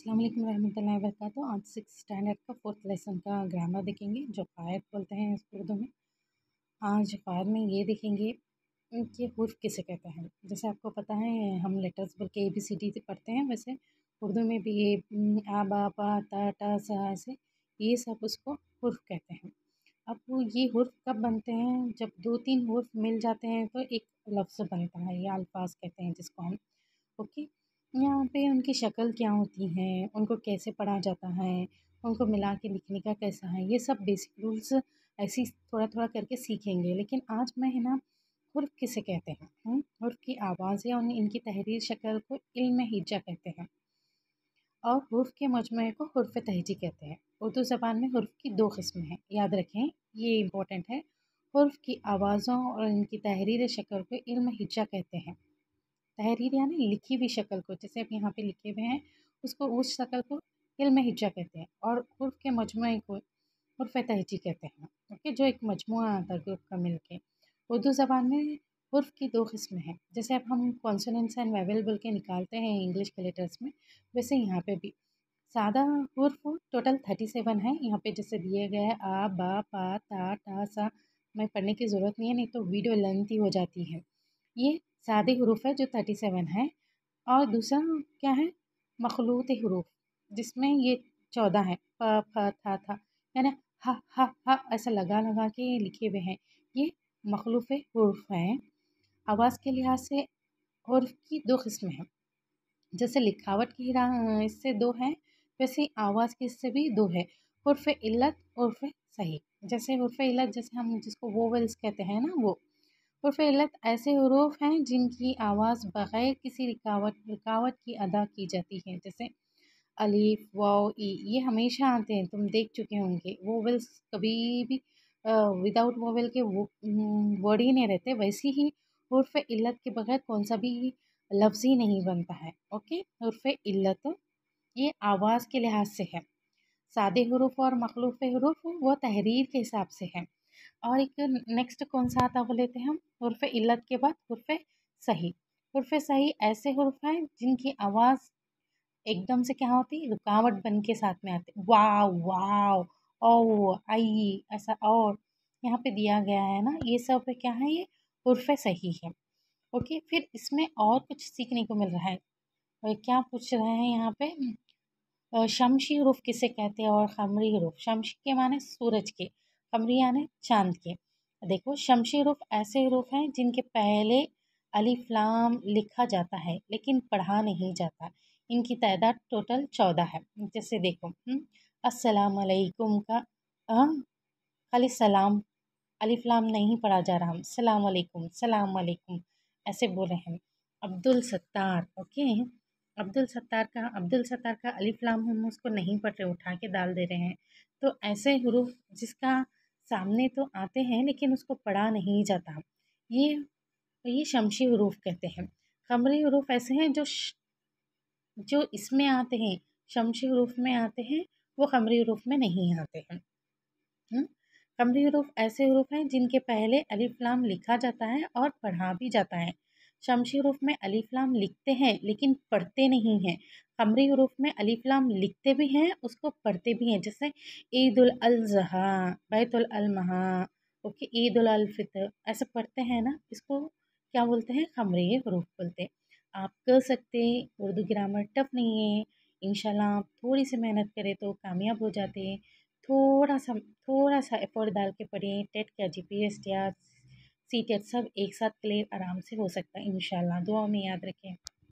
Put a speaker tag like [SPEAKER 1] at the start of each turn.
[SPEAKER 1] अस्सलाम वालेकुम रहमतुल्लाहि व बरकातहू। आज 6 स्टैंडर्ड का 4th लेसन का ग्रामर देखेंगे जो क़ायद बोलते हैं इसको उर्दू में। आज क़ायद में ये देखेंगे कि हुर्फ़ किसे कहते हैं। जैसे आपको पता है हम लेटर्स बोल के ABCD से पढ़ते हैं, वैसे उर्दू में भी ये आ बा पा ता टा सा ऐसे ये सब उसको हुर्फ़ कहते हैं। अब वो ये हुर्फ़ कब बनते हैं, जब 2-3 हुर्फ़ मिल जाते हैं तो एक लफ्ज़ बनता है या अल्फ़ाज़ कहते हैं जिसको हम। ओके, यहाँ पे उनकी शक्ल क्या होती है, उनको कैसे पढ़ा जाता है, उनको मिला के लिखने का कैसा है, ये सब बेसिक रूल्स ऐसे ही थोड़ा-थोड़ा करके सीखेंगे। लेकिन आज मैं है ना हुर्फ़ किसे कहते हैं, हुर्फ़ की आवाज़ें और इनकी तहरीर शक्ल को इल्म हिज्जा कहते हैं और हुर्फ़ के मजमूए को हुर्फ़ तहजी कहते हैं। उर्दू ज़बान में हुर्फ़ की 2 किस्में हैं, याद रखें ये इम्पोर्टेंट है। हुर्फ़ की आवाज़ों और इनकी तहरीर शक्ल को इल्म हिज्जा कहते हैं। तहरीर यानी लिखी हुई शक्ल को, जैसे अब यहाँ पे लिखे हुए हैं उसको उस शक्ल को इल्म हिज्जा कहते हैं और हुर्फ़ के मजमूए को हुर्फ़ तहजी कहते हैं। ओके, जो एक मजमूआ आता है ग्रुप का मिल के। उर्दू ज़बान में हुर्फ़ की 2 किस्में हैं। जैसे अब हम कॉन्सोनेंट्स एंड वेवल बोल के निकालते हैं इंग्लिश के लेटर्स में, वैसे यहाँ पे भी सादा हुर्फ़ टोटल 37 है। यहाँ पे जैसे दिए गए हैं आ बा पा ता टा सा, मैं पढ़ने की ज़रूरत नहीं है, नहीं तो वीडियो लेंथी हो जाती है। ये सादे हुरूफ है जो 37 है और दूसरा क्या है मखलूत हुरूफ, जिसमें ये 14 है प फ था यानी हा ऐसा लगा लगा के लिखे हुए हैं। ये मखलूफ़ हुरूफ हैं। आवाज़ के लिहाज से हुर्फ़ की 2 किस्में हैं। जैसे लिखावट की इससे 2 हैं, वैसे ही आवाज़ की इससे भी 2 है। हुर्फ़ इल्लत, हुर्फ़ सही। जैसे हुर्फ़ इल्लत जैसे हम जिसको वोवेल्स कहते हैं ना वो। हुर्फ़ इल्लत ऐसे हुरूफ हैं जिनकी आवाज़ बग़ैर किसी रुकावट की अदा की जाती है। जैसे अलिफ, वाव, ई ये हमेशा आते हैं, तुम देख चुके होंगे। वोवेल्स कभी भी विदाउट वोवेल के वो वर्ड ही नहीं रहते। वैसे ही हुर्फ़ इल्लत के बगैर कौन-सा भी लफ्ज़ ही नहीं बनता है। ओके, हुर्फ़ इल्लत ये आवाज़ के लिहाज से है। सादे हुरूफ और मखलूफ़ हुरूफ वो तहरीर के हिसाब से है। और एक नेक्स्ट कौन-सा आता है वो लेते हैं हम, हुर्फ़ इल्लत के बाद हुर्फ़ सही। हुर्फ़ सही ऐसे हुरूफ हैं जिनकी आवाज़ एकदम से क्या होती है, रुकावट बन के साथ में आती है। वाव, वाव, औ, आई ऐसा और यहाँ पे दिया गया है ना, ये सब क्या है, ये हुर्फ़ सही है। ओके, फिर इसमें और कुछ सीखने को मिल रहा है। क्या पूछ रहे हैं यहाँ पे शमशी हुरूफ किसे कहते हैं और क़मरी हुरूफ। शमशी के माने सूरज के, क़मरी यानी चाँद के। देखो शमशी हुरूफ ऐसे हुरूफ हैं जिनके पहले अलिफ लाम लिखा जाता है लेकिन पढ़ा नहीं जाता। इनकी तादाद टोटल 14 है। जैसे देखो अस्सलाम अलैकुम का खाली सलाम, अलिफ लाम नहीं पढ़ा जा रहा, हम सलाम अलैकुम, सलाम अलैकुम ऐसे बोल रहे हैं। अब्दुल सत्तार, ओके, अब्दुल सत्तार का अलिफ लाम हम उसको नहीं पढ़ रहे, उठा के डाल दे रहे हैं। तो ऐसे हुरूफ जिसका सामने तो आते हैं लेकिन उसको पढ़ा नहीं जाता, ये शमशी हुरूफ कहते हैं। क़मरी हुरूफ ऐसे हैं जो इसमें आते हैं, शमशी हुरूफ में आते हैं, वो क़मरी हुरूफ में नहीं आते हैं। क़मरी हुरूफ ऐसे हुरूफ हैं जिनके पहले अलिफ लाम लिखा जाता है और पढ़ा भी जाता है। शमशी हुरूफ में अलिफ लाम लिखते हैं लेकिन पढ़ते नहीं हैं। क़मरी हुरूफ में अलिफ लाम लिखते भी हैं, उसको पढ़ते भी हैं। जैसे ईद उल अज़हा, बैतुल अलमहा, ओके, ईद उल फितर ऐसे पढ़ते हैं ना, इसको क्या बोलते हैं, क़मरी हुरूफ बोलते हैं। आप कर सकते हैं, उर्दू ग्रामर टफ नहीं है। इंशाल्लाह आप थोड़ी सी मेहनत करें तो कामयाब हो जाते हैं। थोड़ा सा एफ़र्ट डाल के पढ़ें, टेट का GPS या सीटेट सब एक साथ क्लियर आराम से हो सकता है इंशाल्लाह। दुआ में याद रखें।